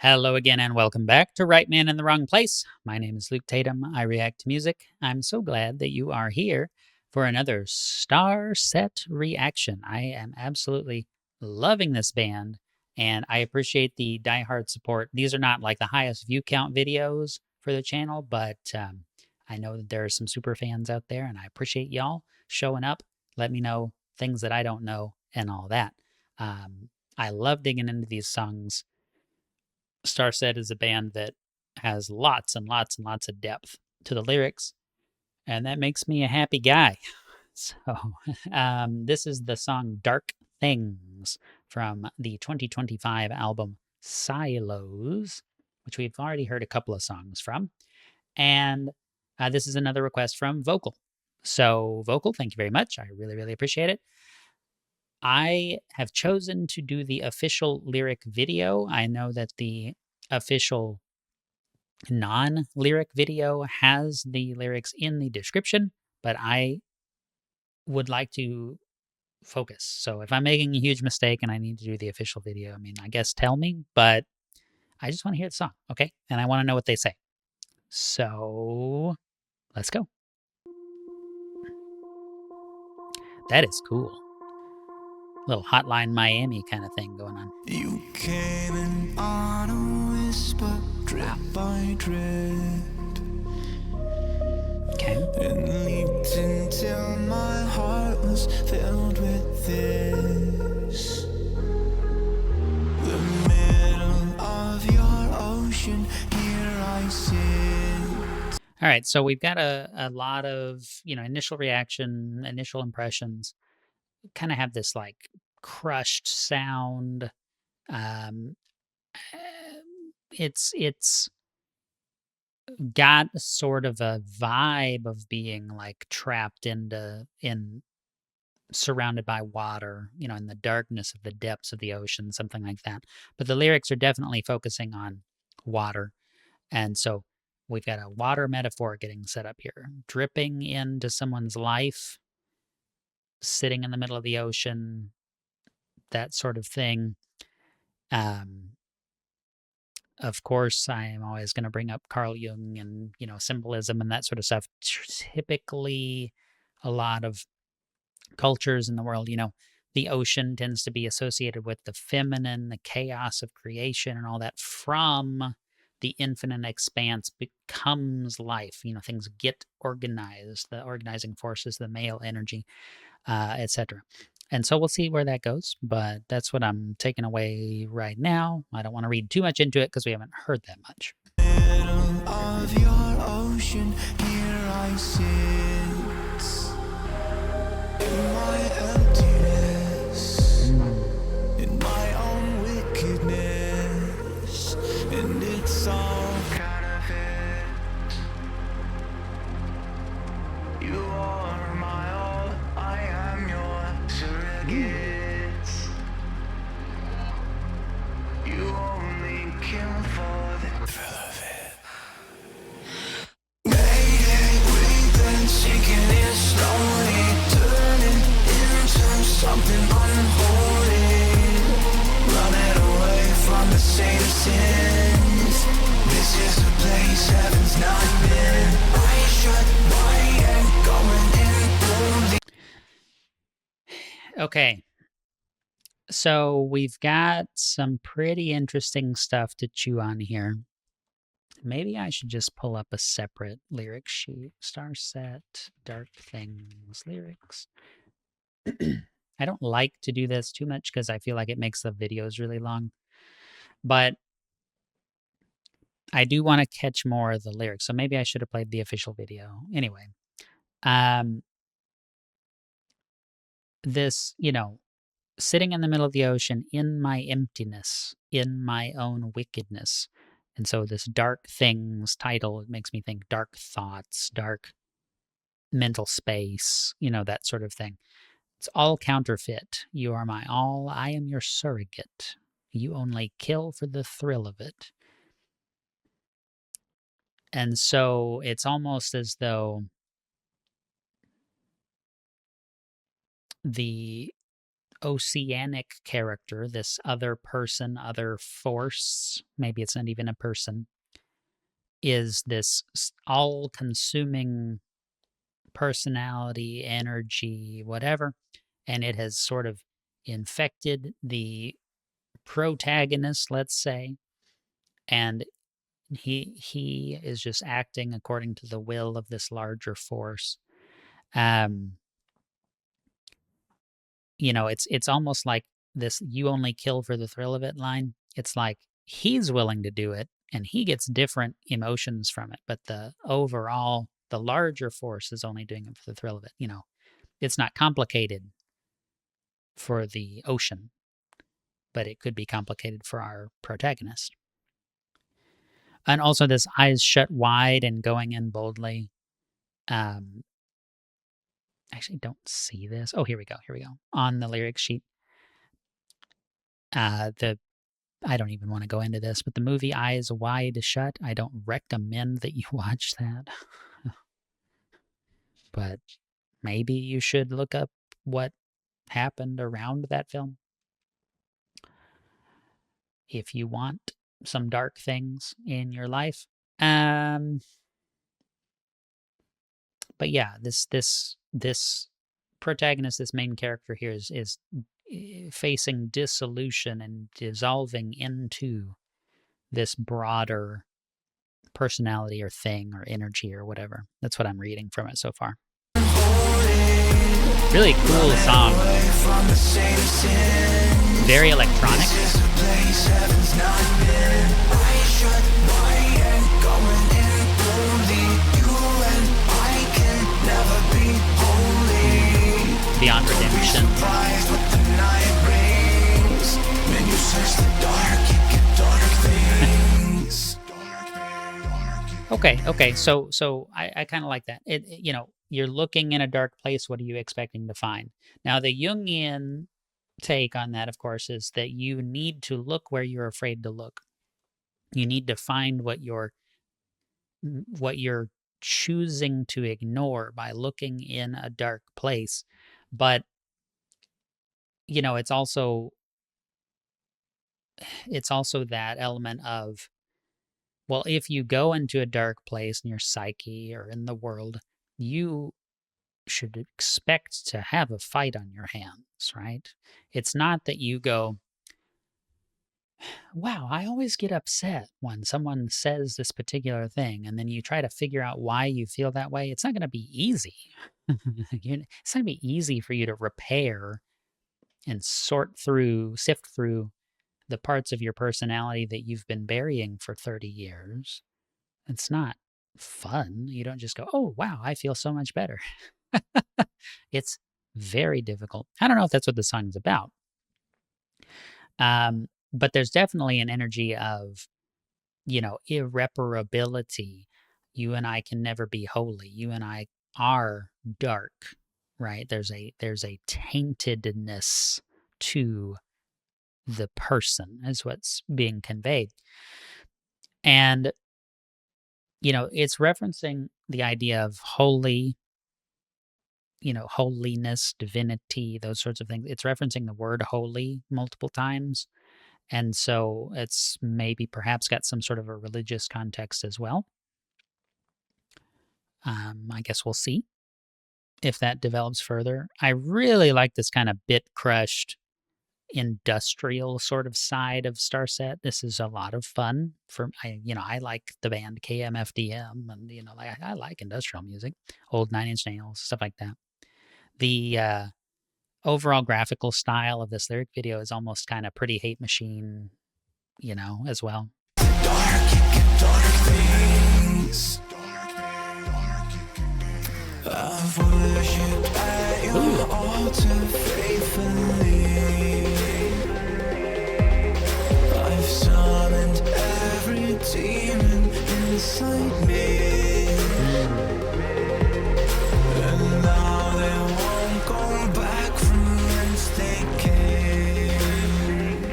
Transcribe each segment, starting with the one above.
Hello again and welcome back to Right Man in the Wrong Place. My name is Luke Tatum. I react to music. I'm so glad that you are here for another STARSET reaction. I am absolutely loving this band and I appreciate the diehard support. These are not like the highest view count videos for the channel, but I know that there are some super fans out there and I appreciate y'all showing up. Let me know things that I don't know and all that. I love digging into these songs. STARSET is a band that has lots and lots and lots of depth to the lyrics, and that makes me a happy guy. So, this is the song Dark Things from the 2025 album Silos, which we've already heard a couple of songs from. And this is another request from Vocal. So, Vocal, thank you very much. I really, really appreciate it. I have chosen to do the official lyric video. I know that the official non-lyric video has the lyrics in the description, but I would like to focus. So if I'm making a huge mistake and I need to do the official video, I mean, I guess tell me, but I just want to hear the song, okay? And I want to know what they say. So let's go. That is cool. Little Hotline Miami kind of thing going on. You came in on a whisper, drip by drip. Okay. And leaped until my heart was filled with this. The middle of your ocean, here I sit. All right, so we've got a lot of, initial reaction, initial impressions, kind of have this like crushed sound. Um, it's got sort of a vibe of being like trapped in surrounded by water, in the darkness of the depths of the ocean, something like that. But the lyrics are definitely focusing on water. And so we've got a water metaphor getting set up here, dripping into someone's life, sitting in the middle of the ocean, that sort of thing. Of course, I am always going to bring up Carl Jung and, symbolism and that sort of stuff. Typically, a lot of cultures in the world, the ocean tends to be associated with the feminine, the chaos of creation and all that. From the infinite expanse becomes life. Things get organized. The organizing force is the male energy, etc. And so we'll see where that goes, but that's what I'm taking away right now. I don't want to read too much into it because we haven't heard that much. Middle of your ocean, here I sit. In my emptiness, in my own wickedness, and it's all counterfeit. You are my all, I am your surrogate. You only kill for the thrill of it. Mayday, we've been sinking it slowly, turning into something unholy. Running away from the state of sins. This is a place heaven's not been. I shut my head, going in boldly. Okay. So we've got some pretty interesting stuff to chew on here. Maybe I should just pull up a separate lyric sheet. STARSET, Dark Things, lyrics. I don't like to do this too much because I feel like it makes the videos really long. But I do want to catch more of the lyrics, so maybe I should have played the official video. Anyway, this, sitting in the middle of the ocean in my emptiness, in my own wickedness. And so this Dark Things title, it makes me think dark thoughts, dark mental space, that sort of thing. It's all counterfeit. You are my all, I am your surrogate. You only kill for the thrill of it. And so it's almost as though the oceanic character, this other person, other force, maybe it's not even a person, is this all consuming personality, energy, whatever. And it has sort of infected the protagonist, let's say. And he is just acting according to the will of this larger force. Um, it's almost like this "you only kill for the thrill of it" line. It's like he's willing to do it and he gets different emotions from it, but the larger force is only doing it for the thrill of it. It's not complicated for the ocean, but it could be complicated for our protagonist. And also this eyes shut wide and going in boldly. Actually don't see this. Oh, here we go. On the lyric sheet. I don't even want to go into this, but the movie Eyes Wide Shut, I don't recommend that you watch that. But maybe you should look up what happened around that film if you want some dark things in your life. But yeah, this protagonist, this main character here is facing dissolution and dissolving into this broader personality or thing or energy or whatever. That's what I'm reading from it so far. Really cool song. Very electronic. Beyond Redemption. Okay. So I kind of like that. You're looking in a dark place. What are you expecting to find? Now, the Jungian take on that, of course, is that you need to look where you're afraid to look. You need to find what you're choosing to ignore by looking in a dark place. But it's also that element of, well, if you go into a dark place in your psyche or in the world, you should expect to have a fight on your hands, right? It's not that you go, wow, I always get upset when someone says this particular thing, and then you try to figure out why you feel that way. It's not going to be easy. It's not going to be easy for you to repair and sift through the parts of your personality that you've been burying for 30 years. It's not fun. You don't just go, oh, wow, I feel so much better. It's very difficult. I don't know if that's what the song is about. But there's definitely an energy of, irreparability. You and I can never be holy. You and I are dark, right? There's a taintedness to the person is what's being conveyed. And, it's referencing the idea of holy, holiness, divinity, those sorts of things. It's referencing the word holy multiple times. And so it's maybe perhaps got some sort of a religious context as well. I guess we'll see if that develops further. I really like this kind of bit crushed industrial sort of side of STARSET. This is a lot of fun I like the band KMFDM, and I like industrial music, old 9 Inch Nails, stuff like that. The overall graphical style of this lyric video is almost kind of Pretty Hate Machine, as well. Dark things. I've worshipped at your altar faithfully. I've summoned every demon inside me. And now they won't go back from whence they came.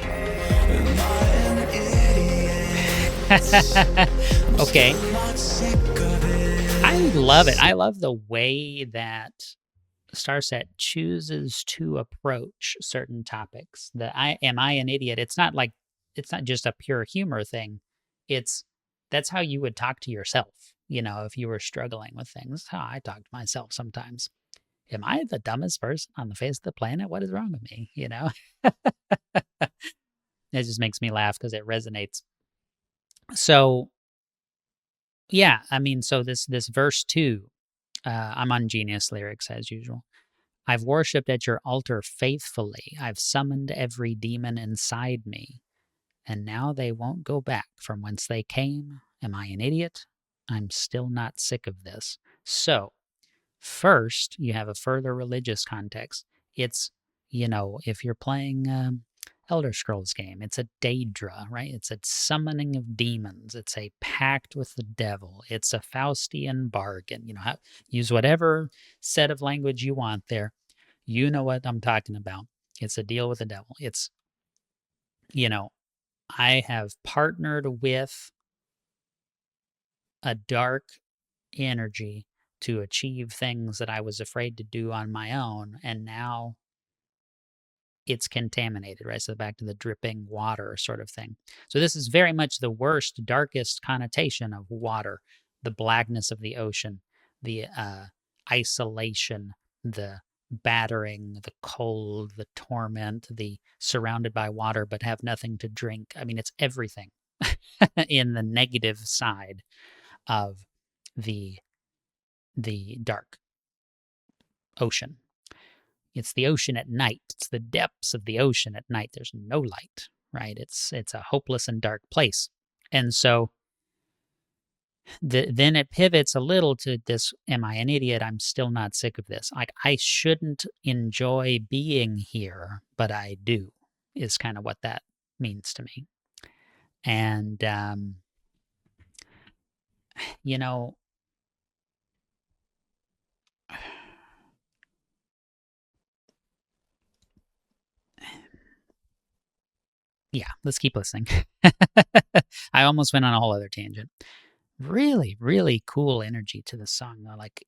And I am idiot. Okay. I'm not sick of it. I love it. I love the way that StarSet chooses to approach certain topics. Am I an idiot? It's not just a pure humor thing. It's That's how you would talk to yourself, if you were struggling with things. That's how I talk to myself sometimes. Am I the dumbest person on the face of the planet? What is wrong with me? It just makes me laugh because it resonates. So yeah, I mean, so this verse 2, I'm on Genius Lyrics as usual. I've worshipped at your altar faithfully. I've summoned every demon inside me, and now they won't go back from whence they came. Am I an idiot? I'm still not sick of this. So, first, you have a further religious context. It's, if you're playing Elder Scrolls game, it's a Daedra, right? It's a summoning of demons. It's a pact with the devil. It's a Faustian bargain. Use whatever set of language you want there. You know what I'm talking about. It's a deal with the devil. It's, I have partnered with a dark energy to achieve things that I was afraid to do on my own, and now it's contaminated, right? So back to the dripping water sort of thing. So this is very much the worst, darkest connotation of water, the blackness of the ocean, the isolation, the battering, the cold, the torment, the surrounded by water but have nothing to drink. I mean, it's everything in the negative side of the dark ocean. It's the ocean at night. It's the depths of the ocean at night. There's no light, right? It's a hopeless and dark place. And so then it pivots a little to this, am I an idiot? I'm still not sick of this. Like, I shouldn't enjoy being here, but I do, is kind of what that means to me. And, yeah, let's keep listening. I almost went on a whole other tangent. Really, really cool energy to the song, though. Like,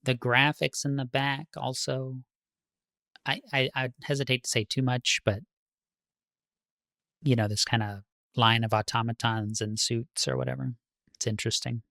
the graphics in the back also, I hesitate to say too much, but, this kind of line of automatons in suits or whatever. It's interesting.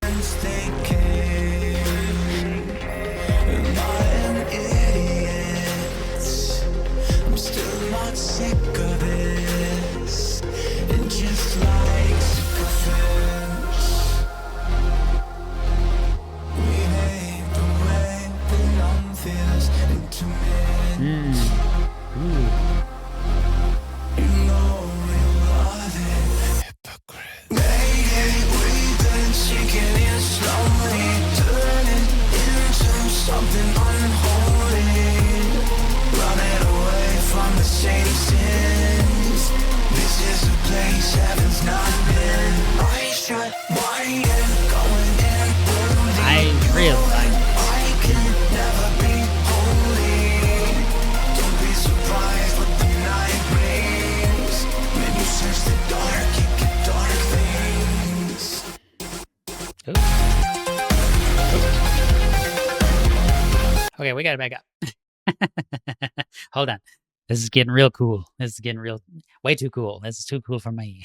I really like it. Okay, we gotta back up. Hold on. This is getting real cool. This is getting way too cool. This is too cool for me.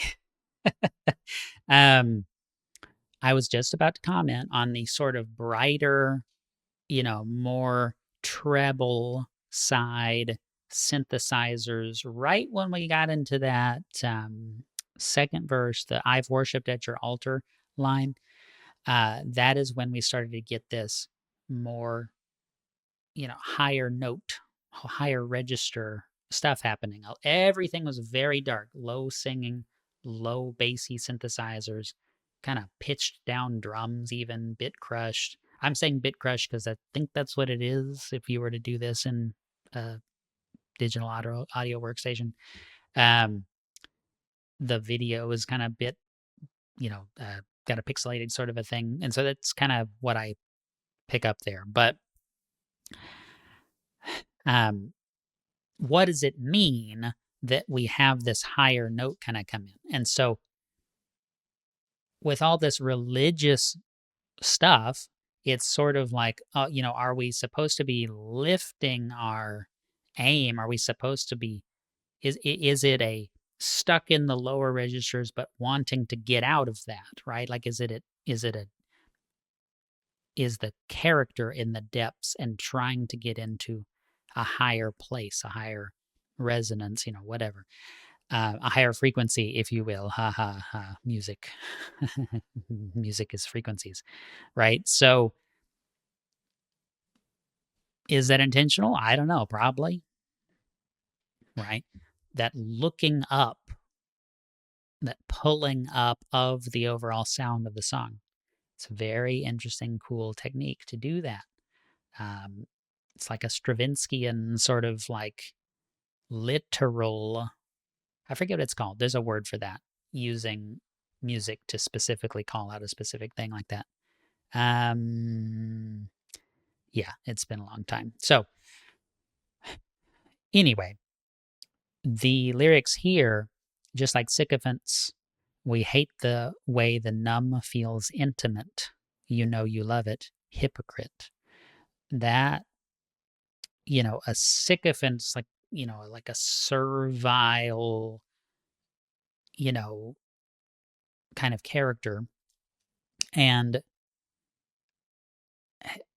I was just about to comment on the sort of brighter, more treble side synthesizers right when we got into that second verse, the I've worshipped at your altar line. That is when we started to get this more, higher note, higher register stuff happening. Everything was very dark, low singing, low bassy synthesizers, kind of pitched down drums, even bit crushed. I'm saying bit crushed because I think that's what it is if you were to do this in a digital audio workstation. The video is kind of bit, got a pixelated sort of a thing. And so that's kind of what I pick up there. But what does it mean that we have this higher note kind of come in? And so with all this religious stuff, it's sort of like, are we supposed to be lifting our aim? Are we supposed to be is it a stuck in the lower registers but wanting to get out of that, right? Like is the character in the depths and trying to get into a higher place, a higher resonance, whatever, a higher frequency, if you will. Ha ha ha. Music, music is frequencies, right? So, is that intentional? I don't know. Probably, right? That looking up, that pulling up of the overall sound of the song. It's a very interesting, cool technique to do that. Um, it's like a Stravinskyan sort of like literal, I forget what it's called. There's a word for that, using music to specifically call out a specific thing like that. Um, yeah, it's been a long time. So, anyway, the lyrics here, just like Sycophants, we hate the way the numb feels intimate. You know you love it. Hypocrite. That, a sycophant's like, like a servile, you know, kind of character. And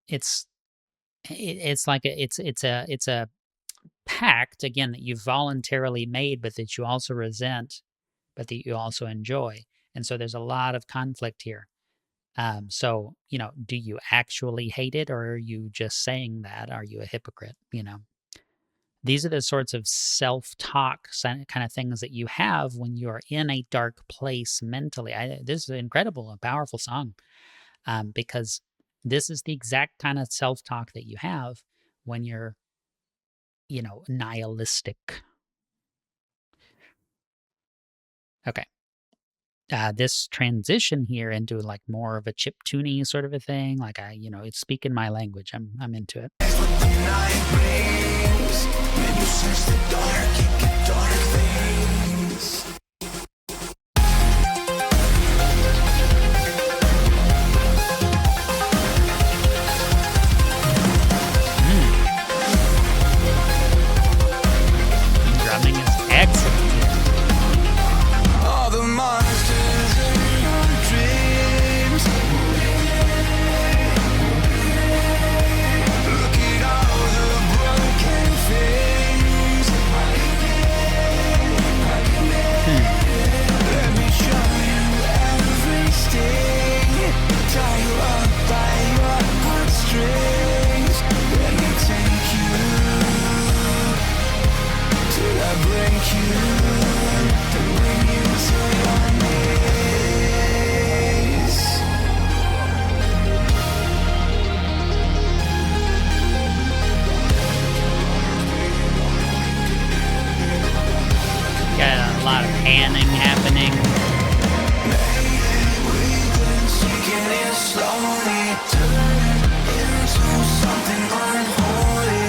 it's it's like it's a pact again that you voluntarily made, but that you also resent, but that you also enjoy. And so there's a lot of conflict here. So, do you actually hate it, or are you just saying that? Are you a hypocrite? These are the sorts of self-talk kind of things that you have when you're in a dark place mentally. This is an incredible and powerful song, because this is the exact kind of self-talk that you have when you're, nihilistic. Okay. This transition here into like more of a chiptune sort of a thing, like it's speaking my language. I'm into it. Drumming is excellent here. All the monsters in your dreams. Look at all the broken things. Let me show you everything. Tie you up by your heartstrings. Let me take you till I break you. Bring you to your knees. Got a lot of panning happening. Sinking in slowly, turning into something unholy.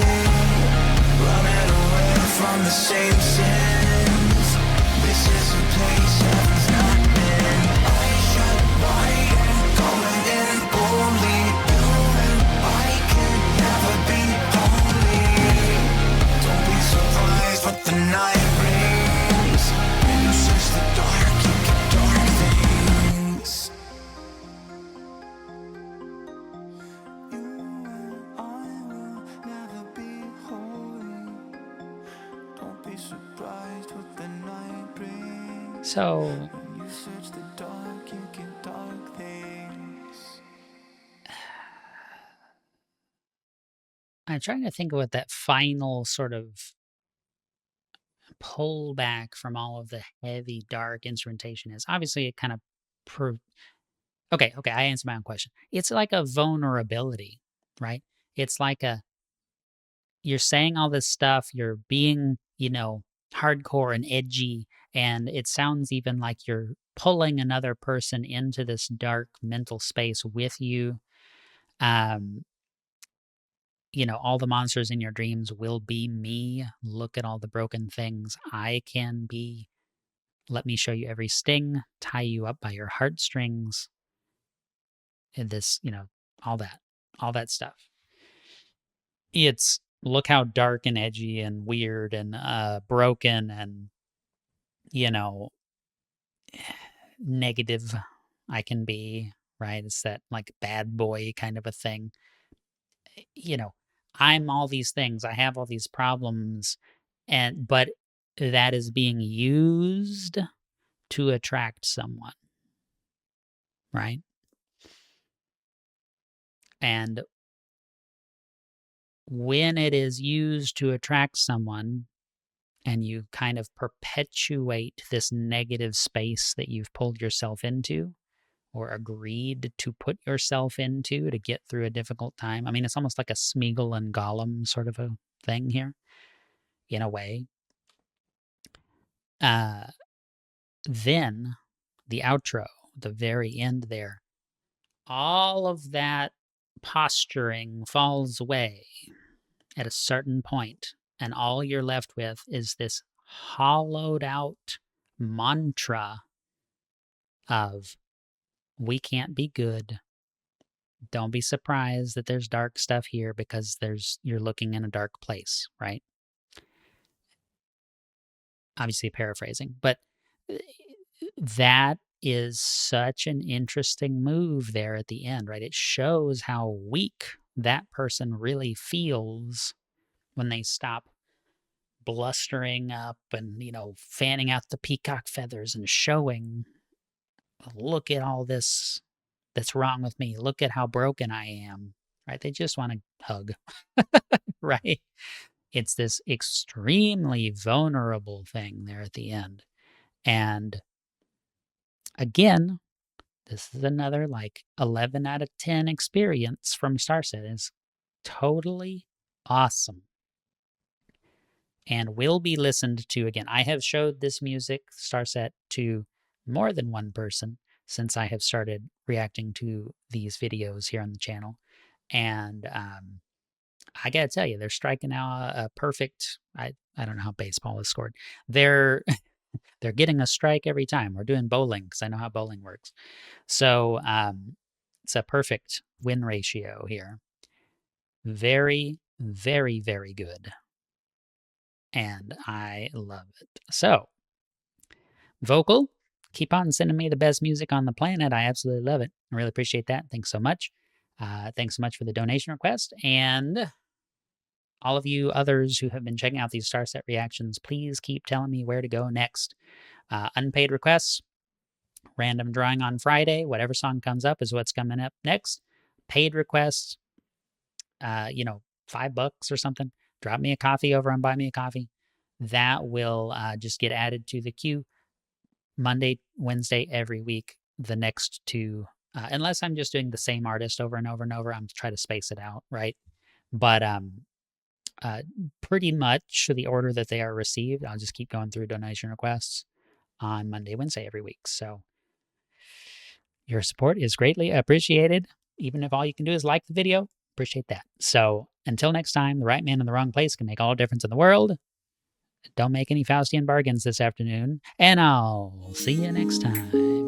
Running away from the same sins. This is a place heaven's not been. Eyes shut wide and going in boldly. You and I can never be holy. Don't be surprised what the night brings. When you search the dark, you get dark things. You and I will never be holy. Don't be surprised what the night brings. So, When you search the dark, you get dark things. I'm trying to think of what that final sort of pull back from all of the heavy, dark instrumentation is. Obviously, it kind of okay, I answered my own question. It's like a vulnerability, right? It's like you're saying all this stuff, you're being, hardcore and edgy, and it sounds even like you're pulling another person into this dark mental space with you. Um, all the monsters in your dreams will be me. Look at all the broken things I can be. Let me show you every sting, tie you up by your heartstrings. And this, all that. all that stuff. It's look how dark and edgy and weird and broken and, you know, negative I can be, right? It's that like bad boy kind of a thing. You know, I'm all these things. I have all these problems, and but that is being used to attract someone, right? And when it is used to attract someone and you kind of perpetuate this negative space that you've pulled yourself into or agreed to put yourself into to get through a difficult time. I mean, it's almost like a Smeagol and Gollum sort of a thing here, in a way. Uh, then the outro, the very end there, all of that posturing falls away at a certain point, and all you're left with is this hollowed out mantra of we can't be good. Don't be surprised that there's dark stuff here because you're looking in a dark place, right? Obviously paraphrasing, but that is such an interesting move there at the end, right? It shows how weak that person really feels when they stop blustering up and, fanning out the peacock feathers and showing, look at all this that's wrong with me. Look at how broken I am, right? They just want to hug, right? It's this extremely vulnerable thing there at the end. And again, this is another like 11 out of 10 experience from STARSET. It's totally awesome and will be listened to again. I have showed this music, STARSET, to more than one person since I have started reacting to these videos here on the channel. And I gotta tell you, they're striking out a perfect. I don't know how baseball is scored. They're they're getting a strike every time. We're doing bowling because I know how bowling works. So it's a perfect win ratio here. Very, very, very good. And I love it. So, Vocal, keep on sending me the best music on the planet. I absolutely love it. I really appreciate that. Thanks so much. Thanks so much for the donation request. And all of you others who have been checking out these STARSET reactions, please keep telling me where to go next. Unpaid requests, random drawing on Friday. Whatever song comes up is what's coming up next. Paid requests, $5 or something. Drop me a coffee over on Buy Me a Coffee. That will just get added to the queue Monday, Wednesday, every week. The next two, unless I'm just doing the same artist over and over and over, I'm trying to space it out, right? But pretty much the order that they are received, I'll just keep going through donation requests on Monday, Wednesday every week. So your support is greatly appreciated. Even if all you can do is like the video, appreciate that. So until next time, the right man in the wrong place can make all the difference in the world. Don't make any Faustian bargains this afternoon, and I'll see you next time.